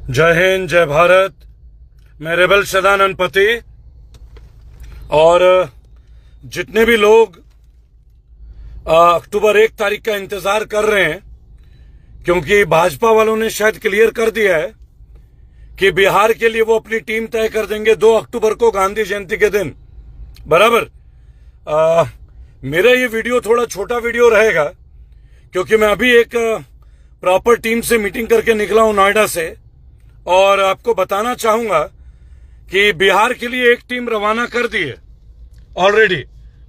जय हिंद, जय भारत। मैं रेबल सदानंद पति और जितने भी लोग अक्टूबर 1 तारीख का इंतजार कर रहे हैं, क्योंकि भाजपा वालों ने शायद क्लियर कर दिया है कि बिहार के लिए वो अपनी टीम तय कर देंगे 2 अक्टूबर को, गांधी जयंती के दिन। बराबर। मेरा ये वीडियो थोड़ा छोटा वीडियो रहेगा, क्योंकि मैं अभी एक प्रॉपर टीम से मीटिंग करके निकला हूं नोएडा से, और आपको बताना चाहूंगा कि बिहार के लिए एक टीम रवाना कर दी है ऑलरेडी,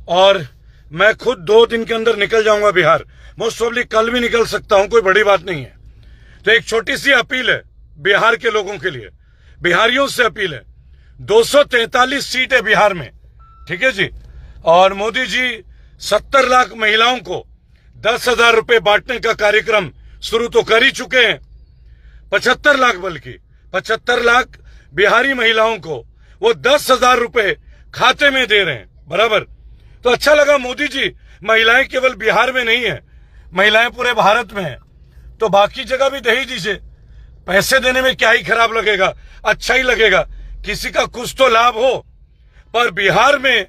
और मैं खुद 2 दिन के अंदर निकल जाऊंगा बिहार। मोस्ट प्रोबेबली कल भी निकल सकता हूं, कोई बड़ी बात नहीं है। तो एक छोटी सी अपील है बिहार के लोगों के लिए, बिहारियों से अपील है। 243 सीट है बिहार में, ठीक है जी। और मोदी जी 70 लाख महिलाओं को 10,000 रुपए बांटने का कार्यक्रम शुरू तो कर ही चुके हैं। 75 लाख, बल्कि 75 लाख बिहारी महिलाओं को वो 10,000 रुपए खाते में दे रहे हैं। बराबर। तो अच्छा लगा मोदी जी, महिलाएं केवल बिहार में नहीं है, महिलाएं पूरे भारत में है, तो बाकी जगह भी दे ही दीजिए। पैसे देने में क्या ही खराब लगेगा, अच्छा ही लगेगा, किसी का कुछ तो लाभ हो। पर बिहार में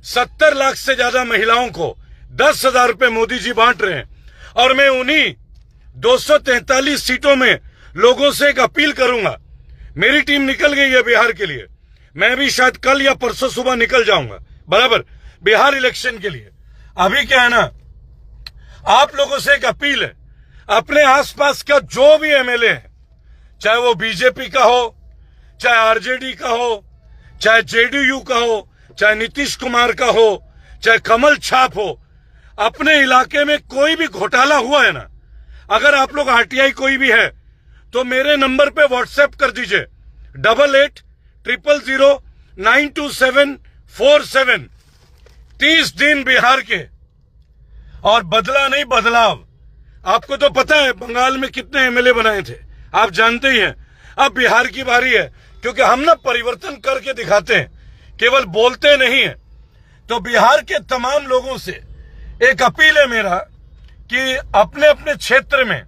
70 लाख से ज्यादा महिलाओं को 10,000 रुपए मोदी जी बांट रहे हैं, और मैं उन्हीं 243 सीटों में लोगों से एक अपील करूंगा। मेरी टीम निकल गई है बिहार के लिए, मैं भी शायद कल या परसों सुबह निकल जाऊंगा। बराबर, बिहार इलेक्शन के लिए। अभी क्या है ना, आप लोगों से एक अपील है, अपने आसपास का जो भी एमएलए है, चाहे वो बीजेपी का हो, चाहे आरजेडी का हो, चाहे जेडीयू का हो, चाहे नीतीश कुमार का हो, चाहे कमल छाप हो, अपने इलाके में कोई भी घोटाला हुआ है ना, अगर आप लोग आरटीआई कोई भी है, तो मेरे नंबर पे व्हाट्सएप कर दीजिए 8800092747। 30 दिन बिहार के, और बदला नहीं बदलाव। आपको तो पता है बंगाल में कितने एमएलए बनाए थे, आप जानते ही हैं। अब बिहार की बारी है, क्योंकि हम ना परिवर्तन करके दिखाते हैं, केवल बोलते नहीं है। तो बिहार के तमाम लोगों से एक अपील है मेरा कि अपने अपने क्षेत्र में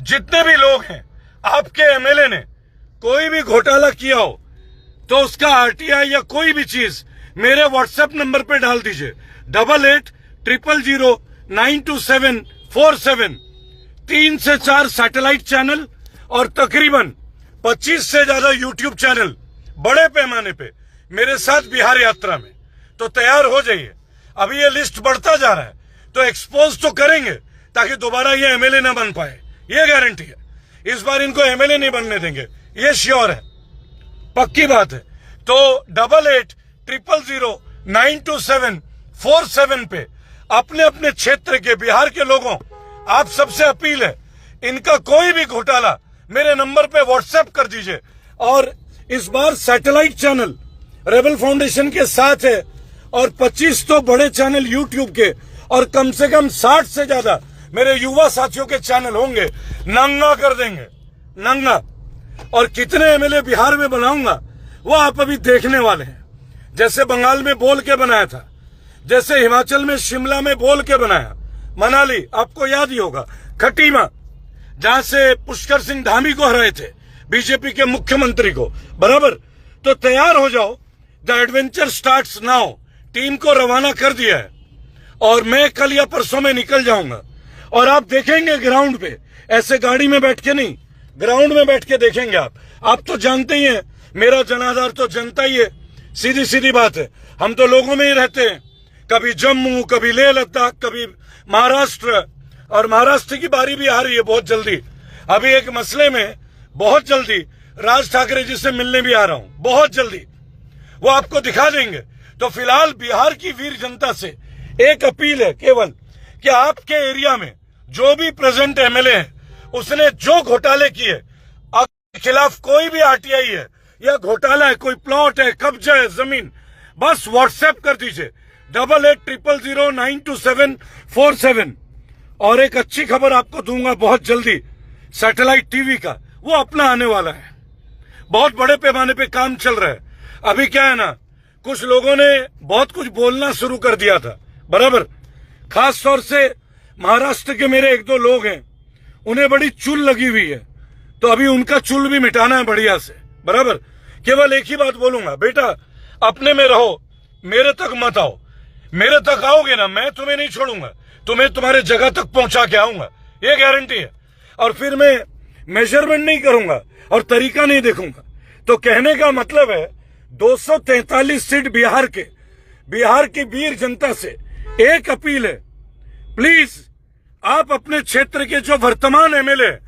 जितने भी लोग हैं, आपके एमएलए ने कोई भी घोटाला किया हो, तो उसका आरटीआई या कोई भी चीज मेरे व्हाट्सएप नंबर पे डाल दीजिए 8800092747। 3 से 4 सैटेलाइट चैनल और तकरीबन 25 से ज्यादा यूट्यूब चैनल बड़े पैमाने पे मेरे साथ बिहार यात्रा में। तो तैयार हो जाइए, अभी ये लिस्ट बढ़ता जा रहा है, तो एक्सपोज तो करेंगे ताकि दोबारा ये एमएलए ना बन पाए, ये गारंटी है। इस बार इनको एमएलए नहीं बनने देंगे, ये श्योर है, पक्की बात है। तो 8800092747 पे अपने अपने क्षेत्र के बिहार के लोगों, आप सबसे अपील है, इनका कोई भी घोटाला मेरे नंबर पे व्हाट्सएप कर दीजिए। और इस बार सैटेलाइट चैनल रेबल फाउंडेशन के साथ है, और 25 तो बड़े चैनल यूट्यूब के, और कम से कम 60 से ज्यादा मेरे युवा साथियों के चैनल होंगे। नंगा कर देंगे, नंगा। और कितने एमएलए बिहार में बनाऊंगा वो आप अभी देखने वाले हैं। जैसे बंगाल में बोल के बनाया था, जैसे हिमाचल में शिमला में बोल के बनाया, मनाली आपको याद ही होगा, खटीमा जहां से पुष्कर सिंह धामी को हराए थे, बीजेपी के मुख्यमंत्री को। बराबर। तो तैयार हो जाओ, the adventure starts now. Team को रवाना कर दिया है, और मैं कल या परसों में निकल जाऊंगा, और आप देखेंगे ग्राउंड पे, ऐसे गाड़ी में बैठ के नहीं, ग्राउंड में बैठ के देखेंगे आप तो जानते ही हैं, मेरा जनाधार तो जनता ही है। सीधी सीधी बात है, हम तो लोगों में ही रहते हैं, कभी जम्मू, कभी लेह लद्दाख, कभी महाराष्ट्र, और महाराष्ट्र की बारी भी आ रही है बहुत जल्दी। अभी एक मसले में बहुत जल्दी राज ठाकरे जी से मिलने भी आ रहा हूं, बहुत जल्दी, वो आपको दिखा देंगे। तो फिलहाल बिहार की वीर जनता से एक अपील है केवल, कि आपके एरिया में जो भी प्रेजेंट एमएलए है, उसने जो घोटाले किए, आपके खिलाफ कोई भी आरटीआई है या घोटाला है, कोई प्लॉट है, कब्जा है जमीन, बस व्हाट्सएप कर दीजिए 8800092747। और एक अच्छी खबर आपको दूंगा बहुत जल्दी, सैटेलाइट टीवी का वो अपना आने वाला है। बहुत बड़े पैमाने पे काम चल रहा है। अभी क्या है ना, कुछ लोगों ने बहुत कुछ बोलना शुरू कर दिया था। बराबर। खास तौर से महाराष्ट्र के मेरे 1-2 लोग हैं, उन्हें बड़ी चुल लगी हुई है, तो अभी उनका चूल भी मिटाना है बढ़िया से, बराबर। केवल एक ही बात बोलूंगा, बेटा अपने में रहो, मेरे तक मत आओ। मेरे तक आओगे ना, मैं तुम्हें नहीं छोड़ूंगा, तुम्हें तुम्हारे जगह तक पहुंचा के आऊंगा, ये गारंटी है। और फिर मैं मेजरमेंट नहीं करूंगा और तरीका नहीं देखूंगा। तो कहने का मतलब है 243 सीट बिहार की वीर जनता से एक अपील है, प्लीज आप अपने क्षेत्र के जो वर्तमान एमएलए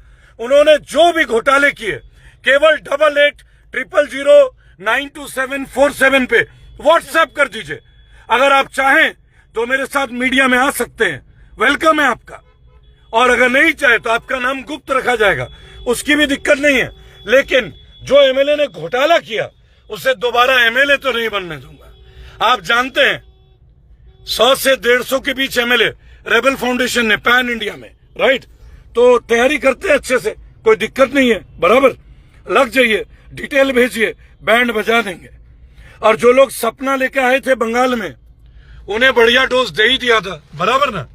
उन्होंने जो भी घोटाले किए, केवल 8880092747 पे व्हाट्सएप कर दीजिए। अगर आप चाहें तो मेरे साथ मीडिया में आ सकते हैं, वेलकम है आपका। और अगर नहीं चाहे तो आपका नाम गुप्त रखा जाएगा, उसकी भी दिक्कत नहीं है। लेकिन जो एमएलए ने घोटाला किया उसे दोबारा एमएलए तो नहीं बनने दूंगा। आप जानते हैं 100 से 150 के बीच एमएलए रेबल फाउंडेशन ने पैन इंडिया में, राइट। तो तैयारी करते हैं अच्छे से, कोई दिक्कत नहीं है, बराबर। लग जाइए, डिटेल भेजिए, बैंड बजा देंगे। और जो लोग सपना लेके आए थे बंगाल में, उन्हें बढ़िया डोज दे ही दिया था, बराबर ना।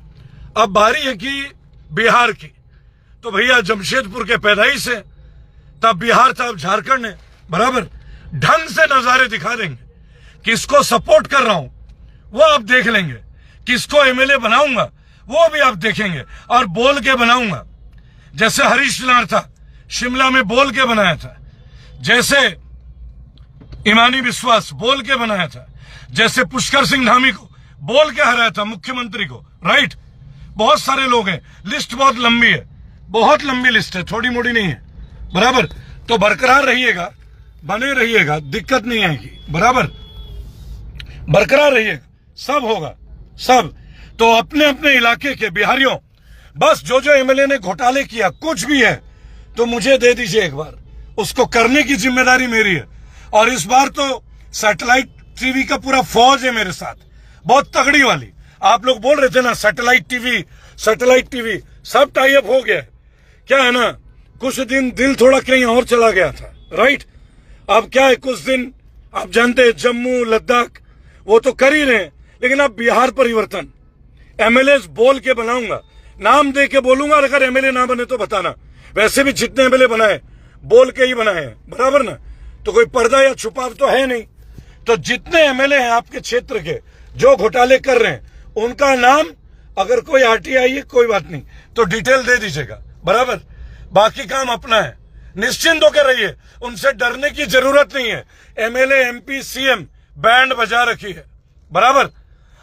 अब बारी है कि बिहार की, तो भैया जमशेदपुर के पैदाइश से, तब बिहार था, अब झारखंड है, बराबर। ढंग से नजारे दिखा देंगे। किसको सपोर्ट कर रहा हूं वो आप देख लेंगे, किसको एमएलए बनाऊंगा वो भी आप देखेंगे। और बोल के बनाऊंगा, जैसे हरीश लाल था, शिमला में बोल के बनाया था, जैसे इमानी विश्वास बोल के बनाया था, जैसे पुष्कर सिंह धामी को बोल के हराया था, मुख्यमंत्री को, राइट। बहुत सारे लोग हैं, लिस्ट बहुत लंबी है, बहुत लंबी लिस्ट है, थोड़ी मोड़ी नहीं है, बराबर। तो बरकरार रहिएगा, बने रहिएगा, दिक्कत नहीं आएगी, बराबर। बरकरार रहिएगा, सब होगा, सब। तो अपने अपने इलाके के बिहारियों, बस जो जो एमएलए ने घोटाले किया, कुछ भी है तो मुझे दे दीजिए एक बार, उसको करने की जिम्मेदारी मेरी है। और इस बार तो सैटेलाइट टीवी का पूरा फौज है मेरे साथ, बहुत तगड़ी वाली। आप लोग बोल रहे थे ना सैटेलाइट टीवी, सब टाई अप हो गया है। क्या है ना, कुछ दिन दिल थोड़ा कहीं और चला गया था, राइट। अब क्या है, कुछ दिन आप जानते हैं जम्मू लद्दाख वो तो कर ही रहे हैं, लेकिन अब बिहार परिवर्तन, एमएलए बोल के बनाऊंगा, नाम दे के बोलूंगा। अगर एमएलए ना बने तो बताना, वैसे भी जितने एमएलए बनाए बोल के ही बनाए हैं, बराबर ना। तो कोई पर्दा या छुपाव तो है नहीं। तो जितने एमएलए हैं आपके क्षेत्र के जो घोटाले कर रहे हैं, उनका नाम, अगर कोई आरटीआई है कोई बात नहीं, तो डिटेल दे दीजिएगा, बराबर। बाकी काम अपना है, निश्चिंत होकर रहिए, उनसे डरने की जरूरत नहीं है। एमएलए एमपी सीएम बैंड बजा रखी है, बराबर।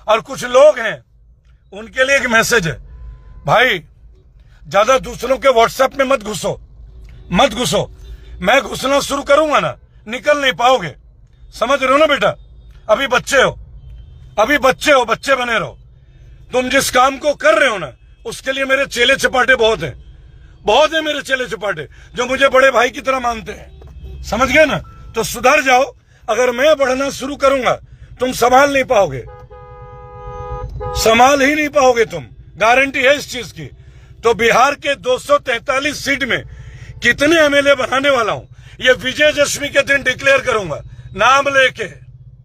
और कुछ लोग हैं, उनके लिए एक मैसेज है, भाई ज्यादा दूसरों के व्हाट्सएप में मत घुसो। मैं घुसना शुरू करूंगा ना, निकल नहीं पाओगे, समझ रहे हो ना बेटा। अभी बच्चे हो, बच्चे बने रहो। तुम जिस काम को कर रहे हो ना, उसके लिए मेरे चेले चपाटे बहुत हैं मेरे चेले चपाटे, जो मुझे बड़े भाई की तरह मानते हैं, समझ गए ना। तो सुधर जाओ, अगर मैं बढ़ना शुरू करूंगा तुम संभाल ही नहीं पाओगे तुम, गारंटी है इस चीज की। तो बिहार के 243 सीट में कितने एमएलए बनाने वाला हूं, ये विजयदशमी के दिन डिक्लेयर करूंगा, नाम लेके,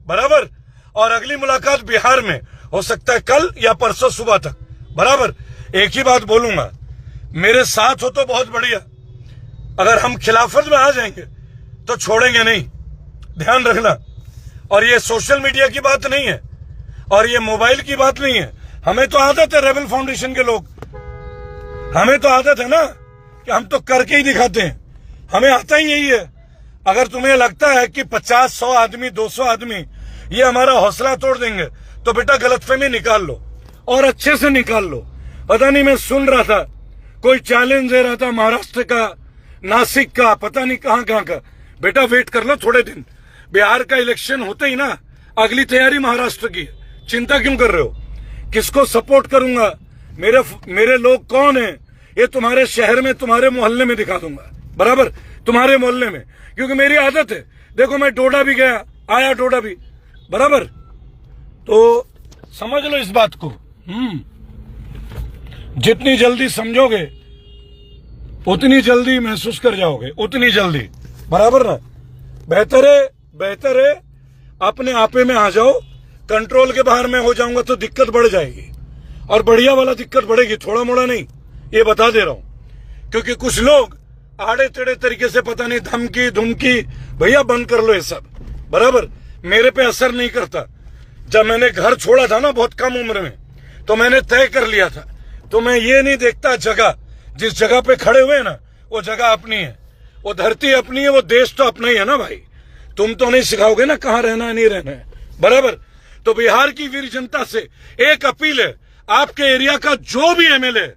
बराबर। और अगली मुलाकात बिहार में हो सकता है कल या परसों सुबह तक, बराबर। एक ही बात बोलूंगा, मेरे साथ हो तो बहुत बढ़िया, अगर हम खिलाफत में आ जाएंगे तो छोड़ेंगे नहीं, ध्यान रखना। और ये सोशल मीडिया की बात नहीं है, और ये मोबाइल की बात नहीं है। हमें तो आदत है, रेबल फाउंडेशन के लोग, हमें तो आदत है ना कि हम तो करके ही दिखाते हैं, हमें आता ही यही है। अगर तुम्हें लगता है कि 50, 100 आदमी, 200 आदमी ये हमारा हौसला तोड़ देंगे, तो बेटा गलतफहमी निकाल लो, और अच्छे से निकाल लो। पता नहीं, मैं सुन रहा था कोई चैलेंज दे रहा था महाराष्ट्र का, नासिक का, पता नहीं कहां का। बेटा वेट कर लो थोड़े दिन, बिहार का इलेक्शन होते ही ना अगली तैयारी महाराष्ट्र की है। चिंता क्यों कर रहे हो, किसको सपोर्ट करूंगा, मेरे लोग कौन है, ये तुम्हारे शहर में, तुम्हारे मोहल्ले में दिखा दूंगा, बराबर। तुम्हारे मोहल्ले में, क्योंकि मेरी आदत है। देखो मैं डोडा भी गया, आया डोडा भी, बराबर। तो समझ लो इस बात को, जितनी जल्दी समझोगे उतनी जल्दी महसूस कर जाओगे, उतनी जल्दी, बराबर ना। बेहतर है अपने आपे में आ जाओ। कंट्रोल के बाहर में हो जाऊंगा तो दिक्कत बढ़ जाएगी, और बढ़िया वाला दिक्कत बढ़ेगी, थोड़ा मोड़ा नहीं, ये बता दे रहा हूं। क्योंकि कुछ लोग आड़े टेढ़े तरीके से पता नहीं धमकी धुमकी, भैया बंद कर लो ये सब, बराबर। मेरे पे असर नहीं करता। जब मैंने घर छोड़ा था ना बहुत कम उम्र में, तो मैंने तय कर लिया था, तो मैं ये नहीं देखता जगह, जिस जगह पे खड़े हुए ना वो जगह अपनी है, वो धरती अपनी है, वो देश तो अपना ही है ना भाई। तुम तो नहीं सिखाओगे ना कहाँ रहना है नहीं रहना है, बराबर। तो बिहार की वीर जनता से एक अपील है, आपके एरिया का जो भी एमएलए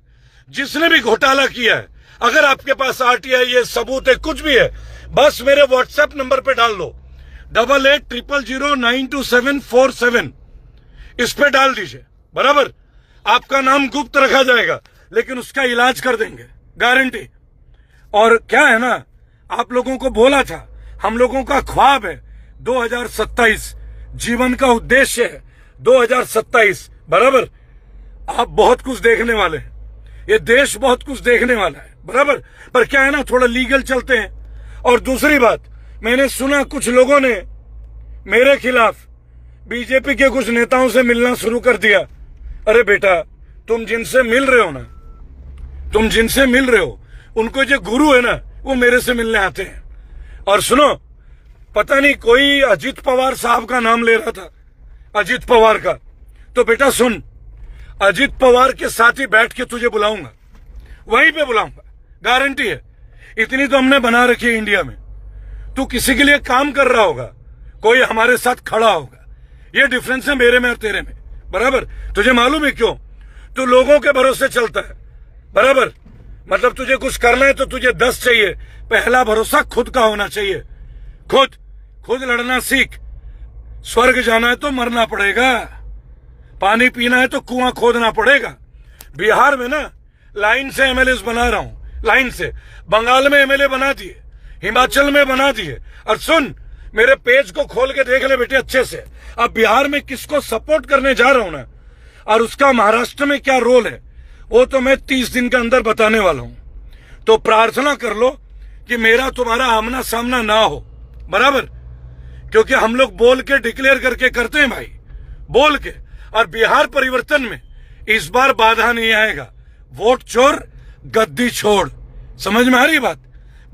जिसने भी घोटाला किया है, अगर आपके पास आरटीआई है, सबूत है, कुछ भी है, बस मेरे व्हाट्सएप नंबर पे डाल दो 8800092747, इस पे डाल दीजिए, बराबर। आपका नाम गुप्त रखा जाएगा, लेकिन उसका इलाज कर देंगे, गारंटी। और क्या है ना, आप लोगों को बोला था, हम लोगों का ख्वाब है 2027, जीवन का उद्देश्य है 2027, बराबर। आप बहुत कुछ देखने वाले हैं, ये देश बहुत कुछ देखने वाला है, बराबर। पर क्या है ना, थोड़ा लीगल चलते हैं। और दूसरी बात, मैंने सुना कुछ लोगों ने मेरे खिलाफ बीजेपी के कुछ नेताओं से मिलना शुरू कर दिया। अरे बेटा, तुम जिनसे मिल रहे हो ना, तुम जिनसे मिल रहे हो, उनको जो गुरु है ना, वो मेरे से मिलने आते हैं। और सुनो, पता नहीं कोई अजीत पवार साहब का नाम ले रहा था, अजीत पवार का। तो बेटा सुन, अजीत पवार के साथ ही बैठ के तुझे बुलाऊंगा, वहीं पे बुलाऊंगा, गारंटी है। इतनी तो हमने बना रखी है इंडिया में, तू किसी के लिए काम कर रहा होगा, कोई हमारे साथ खड़ा होगा। ये डिफरेंस है मेरे में और तेरे में, बराबर। तुझे मालूम है क्यों? तू लोगों के भरोसे चलता है, बराबर। मतलब तुझे कुछ करना है तो तुझे 10 चाहिए, पहला भरोसा खुद का होना चाहिए। खुद लड़ना सीख। स्वर्ग जाना है तो मरना पड़ेगा, पानी पीना है तो कुआं खोदना पड़ेगा। बिहार में ना लाइन से एमएलए बना रहा हूं, लाइन से। बंगाल में एमएलए बना दिए, हिमाचल में बना दिए। और सुन, मेरे पेज को खोल के देख ले बेटे अच्छे से। अब बिहार में किसको सपोर्ट करने जा रहा हूं ना, और उसका महाराष्ट्र में क्या रोल है, वो तो मैं 30 दिन के अंदर बताने वाला हूं। तो प्रार्थना कर लो कि मेरा तुम्हारा आमना सामना ना हो, बराबर। क्योंकि हम लोग बोल के डिक्लेयर करके करते हैं भाई, बोल के। और बिहार परिवर्तन में इस बार बाधा नहीं आएगा। वोट चोर गद्दी छोड़, समझ में आ रही बात?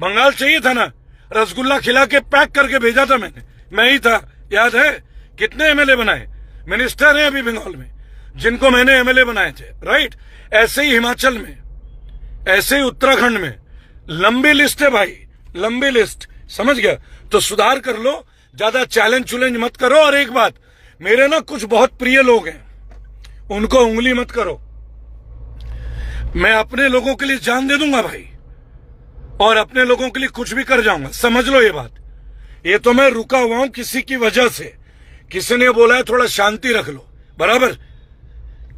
बंगाल चाहिए था ना, रसगुल्ला खिला के पैक करके भेजा था मैंने, मैं ही था, याद है? कितने एमएलए बनाए, मिनिस्टर हैं अभी बंगाल में जिनको मैंने एमएलए बनाए थे, राइट। ऐसे ही हिमाचल में, ऐसे ही उत्तराखंड में, लंबी लिस्ट है भाई, लंबी लिस्ट, समझ गया? तो सुधार कर लो, ज्यादा चैलेंज मत करो। और एक बात, मेरे ना कुछ बहुत प्रिय लोग हैं, उनको उंगली मत करो। मैं अपने लोगों के लिए जान दे दूंगा भाई, और अपने लोगों के लिए कुछ भी कर जाऊंगा, समझ लो ये बात। ये तो मैं रुका हुआ हूं किसी की वजह से, किसी ने बोला है थोड़ा शांति रख लो, बराबर।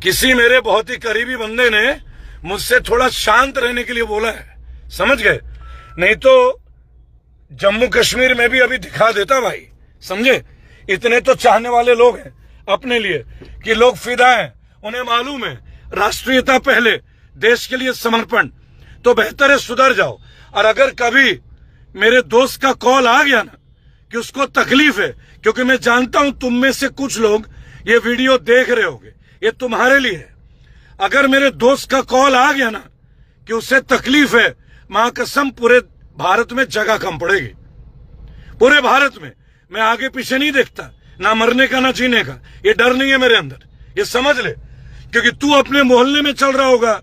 किसी मेरे बहुत ही करीबी बंदे ने मुझसे थोड़ा शांत रहने के लिए बोला है, समझ गए? नहीं तो जम्मू कश्मीर में भी अभी दिखा देता भाई, समझे? इतने तो चाहने वाले लोग हैं अपने लिए कि लोग फिदा हैं, उन्हें मालूम है राष्ट्रीयता पहले, देश के लिए समर्पण। तो बेहतर है सुधर जाओ। और अगर कभी मेरे दोस्त का कॉल आ गया ना कि उसको तकलीफ है, क्योंकि मैं जानता हूं तुम में से कुछ लोग ये वीडियो देख रहे होगे, ये तुम्हारे लिए है। अगर मेरे दोस्त का कॉल आ गया ना कि उसे तकलीफ है, मां कसम पूरे भारत में जगह कम पड़ेगी, पूरे भारत में। मैं आगे पीछे नहीं देखता, ना मरने का ना जीने का, ये डर नहीं है मेरे अंदर, ये समझ ले। क्योंकि तू अपने मोहल्ले में चल रहा होगा,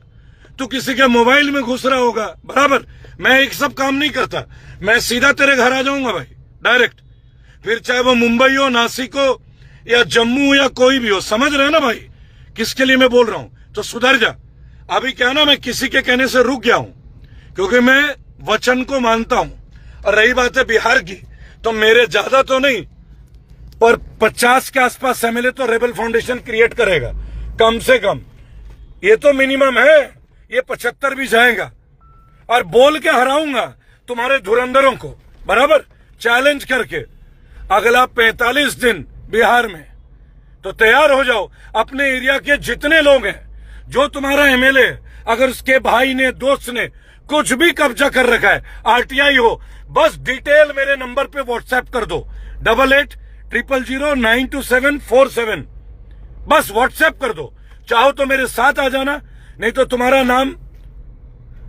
तू किसी के मोबाइल में घुस रहा होगा, बराबर। मैं एक सब काम नहीं करता, मैं सीधा तेरे घर आ जाऊंगा भाई, डायरेक्ट। फिर चाहे वो मुंबई हो, नासिक हो, या जम्मू या कोई भी हो, समझ रहे ना भाई किसके लिए मैं बोल रहा हूं? तो सुधर जा। अभी क्या ना, मैं किसी के कहने से रुक गया हूं, क्योंकि मैं वचन को मानता हूं। और रही बात है बिहार की, तो मेरे ज्यादा तो नहीं, पर 50 के आसपास एमएलए तो रेबल फाउंडेशन क्रिएट करेगा कम से कम। ये तो मिनिमम है, ये 75 भी जाएगा। और बोल के हराऊंगा तुम्हारे धुरंधरों को, बराबर, चैलेंज करके। अगला 45 दिन बिहार में, तो तैयार हो जाओ। अपने एरिया के जितने लोग हैं, जो तुम्हारा एमएलए, अगर उसके भाई ने, दोस्त ने कुछ भी कब्जा कर रखा है, आरटीआई हो, बस डिटेल मेरे नंबर पे व्हाट्सएप कर दो, 8800092747, बस व्हाट्सएप कर दो। चाहो तो मेरे साथ आ जाना, नहीं तो तुम्हारा नाम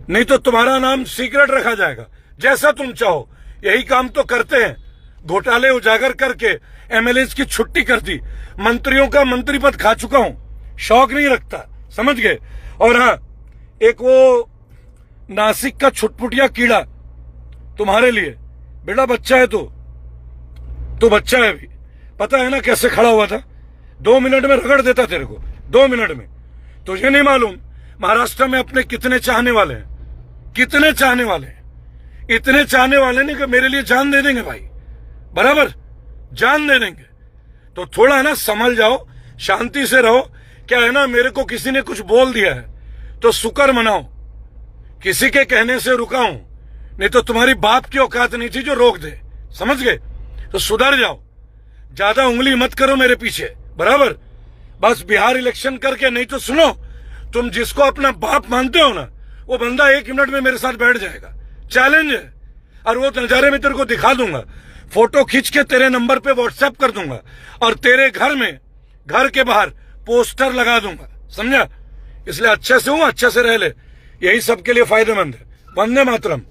नहीं तो तुम्हारा नाम सीक्रेट रखा जाएगा। जैसा तुम चाहो, यही काम तो करते हैं। घोटाले उजागर करके एमएलए की छुट्टी कर दी, मंत्रियों का मंत्री पद खा चुका हूं, शौक नहीं रखता, समझ गए। और हाँ, एक वो नासिक का छुटपुटिया कीड़ा तुम्हारे लिए, बेटा बच्चा है तू बच्चा है अभी, पता है ना कैसे खड़ा हुआ था, 2 मिनट में रगड़ देता तेरे को, 2 मिनट में। तुझे नहीं मालूम महाराष्ट्र में अपने कितने चाहने वाले हैं, कितने चाहने वाले हैं। इतने चाहने वाले नहीं कि मेरे लिए जान दे देंगे भाई, बराबर जान दे देंगे। तो थोड़ा ना संभल जाओ, शांति से रहो। क्या है ना, मेरे को किसी ने कुछ बोल दिया है तो शुक्र मनाओ, किसी के कहने से रुका हूं, नहीं तो तुम्हारी बाप की औकात नहीं थी जो रोक दे, समझ गए। तो सुधर जाओ, ज्यादा उंगली मत करो मेरे पीछे, बराबर। बस बिहार इलेक्शन करके, नहीं तो सुनो, तुम जिसको अपना बाप मानते हो ना, वो बंदा 1 मिनट में मेरे साथ बैठ जाएगा, चैलेंज है। और वो नजारे में तेरे को दिखा दूंगा, फोटो खींच के तेरे नंबर पे व्हाट्सएप कर दूंगा, और तेरे घर में, घर के बाहर पोस्टर लगा दूंगा, समझा। इसलिए अच्छे से हूं, अच्छे से रह ले, यही सबके लिए फायदेमंद है। वंदे मातरम।